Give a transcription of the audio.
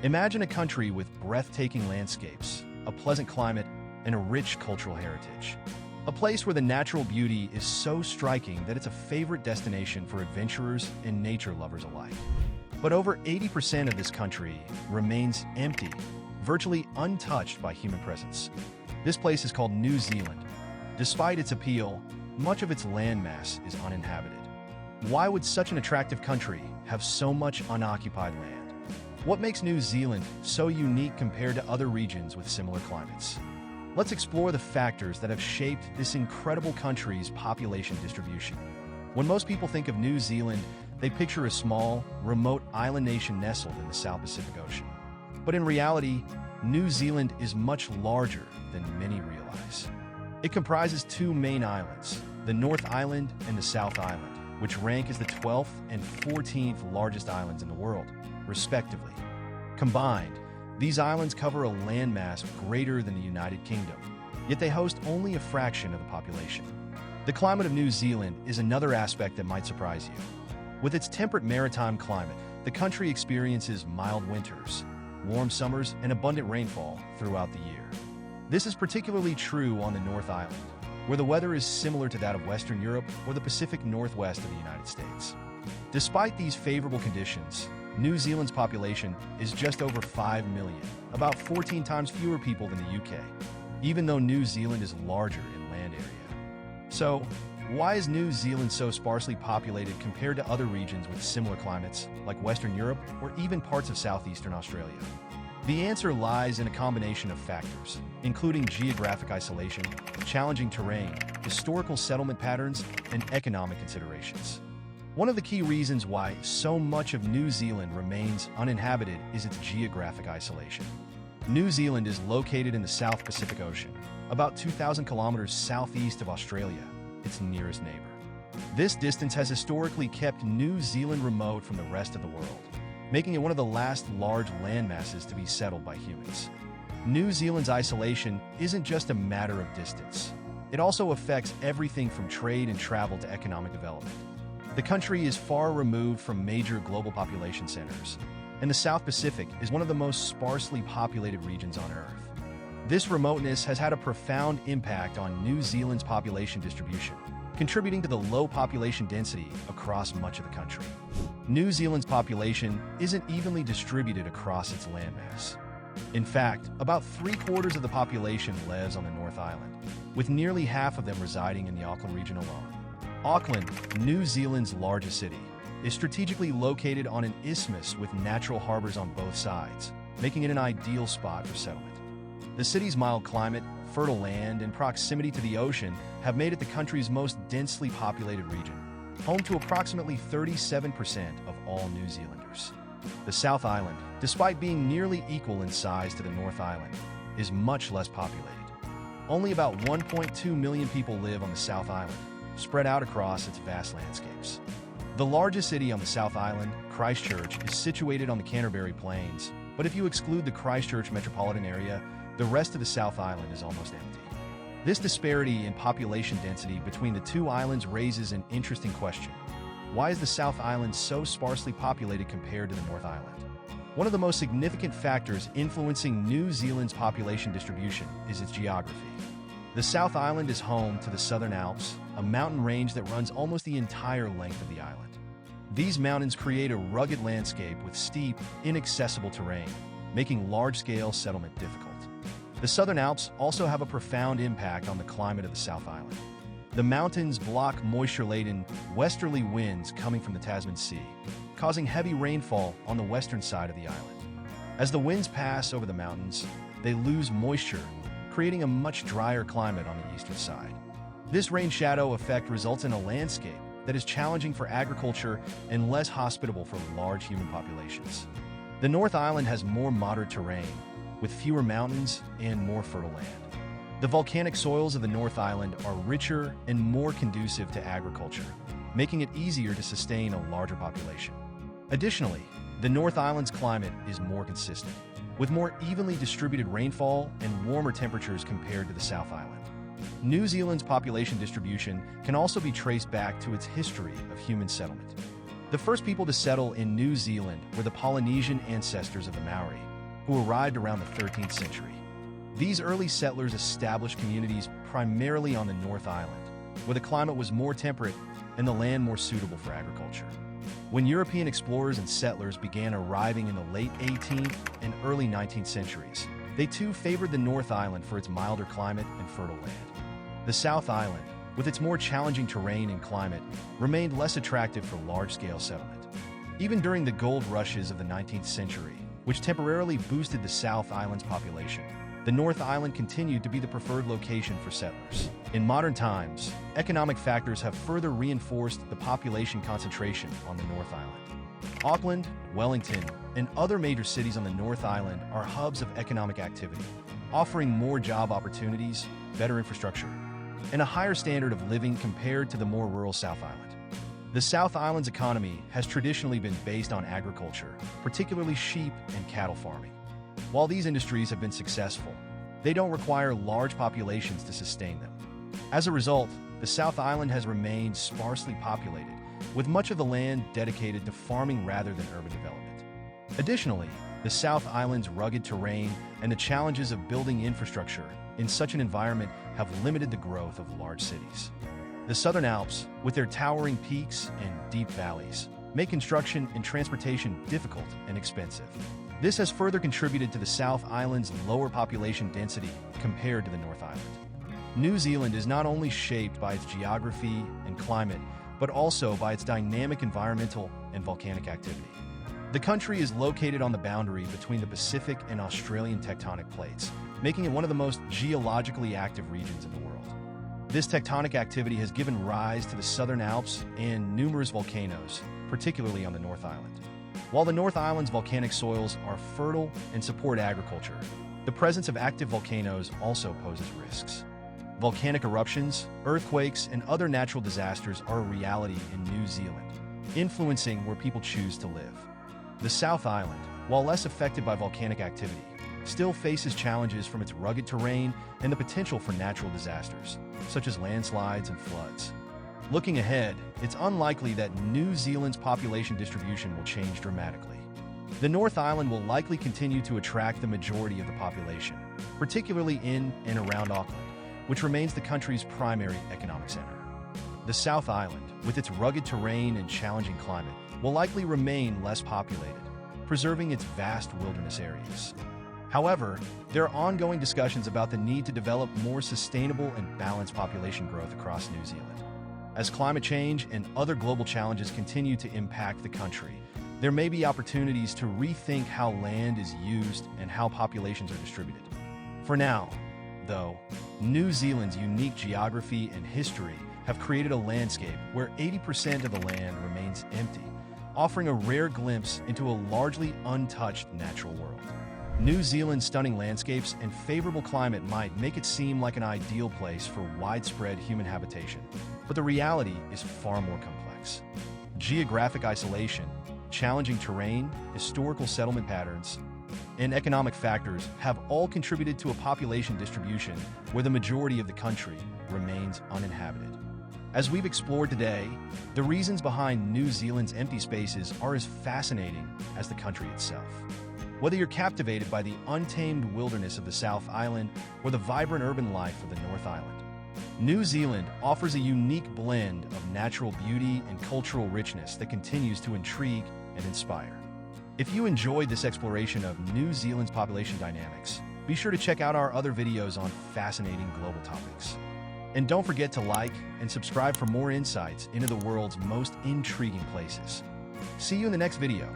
Imagine a country with breathtaking landscapes, a pleasant climate, and a rich cultural heritage. A place where the natural beauty is so striking that it's a favorite destination for adventurers and nature lovers alike. But over 80% of this country remains empty, virtually untouched by human presence. This place is called New Zealand. Despite its appeal, much of its landmass is uninhabited. Why would such an attractive country have so much unoccupied land? What makes New Zealand so unique compared to other regions with similar climates? Let's explore the factors that have shaped this incredible country's population distribution. When most people think of New Zealand, they picture a small, remote island nation nestled in the South Pacific Ocean. But in reality, New Zealand is much larger than many realize. It comprises two main islands, the North Island and the South Island, which rank as the 12th and 14th largest islands in the world, respectively. Combined, these islands cover a landmass greater than the United Kingdom, yet they host only a fraction of the population. The climate of New Zealand is another aspect that might surprise you. With its temperate maritime climate, the country experiences mild winters, warm summers, and abundant rainfall throughout the year. This is particularly true on the North Island, where the weather is similar to that of Western Europe or the Pacific Northwest of the United States. Despite these favorable conditions, New Zealand's population is just over 5 million, about 14 times fewer people than the UK, even though New Zealand is larger in land area. So, why is New Zealand so sparsely populated compared to other regions with similar climates, like Western Europe or even parts of southeastern Australia? The answer lies in a combination of factors, including geographic isolation, challenging terrain, historical settlement patterns, and economic considerations. One of the key reasons why so much of New Zealand remains uninhabited is its geographic isolation. New Zealand is located in the South Pacific Ocean, about 2,000 kilometers southeast of Australia, its nearest neighbor. This distance has historically kept New Zealand remote from the rest of the world, making it one of the last large landmasses to be settled by humans. New Zealand's isolation isn't just a matter of distance. It also affects everything from trade and travel to economic development. The country is far removed from major global population centers, and the South Pacific is one of the most sparsely populated regions on Earth. This remoteness has had a profound impact on New Zealand's population distribution, contributing to the low population density across much of the country. New Zealand's population isn't evenly distributed across its landmass. In fact, about 3/4 of the population lives on the North Island, with nearly half of them residing in the Auckland region alone. Auckland, New Zealand's largest city, is strategically located on an isthmus with natural harbors on both sides, making it an ideal spot for settlement. The city's mild climate, fertile land, and proximity to the ocean have made it the country's most densely populated region, home to approximately 37% of all New Zealanders. The South Island, despite being nearly equal in size to the North Island, is much less populated. Only about 1.2 million people live on the South Island, spread out across its vast landscapes. The largest city on the South Island, Christchurch, is situated on the Canterbury Plains, but if you exclude the Christchurch metropolitan area, the rest of the South Island is almost empty. This disparity in population density between the two islands raises an interesting question. Why is the South Island so sparsely populated compared to the North Island? One of the most significant factors influencing New Zealand's population distribution is its geography. The South Island is home to the Southern Alps, a mountain range that runs almost the entire length of the island. These mountains create a rugged landscape with steep, inaccessible terrain, making large-scale settlement difficult. The Southern Alps also have a profound impact on the climate of the South Island. The mountains block moisture-laden, westerly winds coming from the Tasman Sea, causing heavy rainfall on the western side of the island. As the winds pass over the mountains, they lose moisture, creating a much drier climate on the eastern side. This rain shadow effect results in a landscape that is challenging for agriculture and less hospitable for large human populations. The North Island has more moderate terrain, with fewer mountains and more fertile land. The volcanic soils of the North Island are richer and more conducive to agriculture, making it easier to sustain a larger population. Additionally, the North Island's climate is more consistent, with more evenly distributed rainfall and warmer temperatures compared to the South Island. New Zealand's population distribution can also be traced back to its history of human settlement. The first people to settle in New Zealand were the Polynesian ancestors of the Maori, who arrived around the 13th century. These early settlers established communities primarily on the North Island, where the climate was more temperate and the land more suitable for agriculture. When European explorers and settlers began arriving in the late 18th and early 19th centuries, they too favored the North Island for its milder climate and fertile land. The South Island, with its more challenging terrain and climate, remained less attractive for large-scale settlement. Even during the gold rushes of the 19th century, which temporarily boosted the South Island's population, the North Island continued to be the preferred location for settlers. In modern times, economic factors have further reinforced the population concentration on the North Island. Auckland, Wellington, and other major cities on the North Island are hubs of economic activity, offering more job opportunities, better infrastructure, and a higher standard of living compared to the more rural South Island. The South Island's economy has traditionally been based on agriculture, particularly sheep and cattle farming. While these industries have been successful, they don't require large populations to sustain them. As a result, the South Island has remained sparsely populated, with much of the land dedicated to farming rather than urban development. Additionally, the South Island's rugged terrain and the challenges of building infrastructure in such an environment have limited the growth of large cities. The Southern Alps, with their towering peaks and deep valleys, make construction and transportation difficult and expensive. This has further contributed to the South Island's lower population density compared to the North Island. New Zealand is not only shaped by its geography and climate, but also by its dynamic environmental and volcanic activity. The country is located on the boundary between the Pacific and Australian tectonic plates, making it one of the most geologically active regions in the world. This tectonic activity has given rise to the Southern Alps and numerous volcanoes, particularly on the North Island. While the North Island's volcanic soils are fertile and support agriculture, the presence of active volcanoes also poses risks. Volcanic eruptions, earthquakes, and other natural disasters are a reality in New Zealand, influencing where people choose to live. The South Island, while less affected by volcanic activity, still faces challenges from its rugged terrain and the potential for natural disasters, such as landslides and floods. Looking ahead, it's unlikely that New Zealand's population distribution will change dramatically. The North Island will likely continue to attract the majority of the population, particularly in and around Auckland, which remains the country's primary economic center. The South Island, with its rugged terrain and challenging climate, will likely remain less populated, preserving its vast wilderness areas. However, there are ongoing discussions about the need to develop more sustainable and balanced population growth across New Zealand. As climate change and other global challenges continue to impact the country, there may be opportunities to rethink how land is used and how populations are distributed. For now, though, New Zealand's unique geography and history have created a landscape where 80% of the land remains empty, offering a rare glimpse into a largely untouched natural world. New Zealand's stunning landscapes and favorable climate might make it seem like an ideal place for widespread human habitation, but the reality is far more complex. Geographic isolation, challenging terrain, historical settlement patterns, and economic factors have all contributed to a population distribution where the majority of the country remains uninhabited. As we've explored today, the reasons behind New Zealand's empty spaces are as fascinating as the country itself. Whether you're captivated by the untamed wilderness of the South Island or the vibrant urban life of the North Island, New Zealand offers a unique blend of natural beauty and cultural richness that continues to intrigue and inspire. If you enjoyed this exploration of New Zealand's population dynamics, be sure to check out our other videos on fascinating global topics. And don't forget to like and subscribe for more insights into the world's most intriguing places. See you in the next video.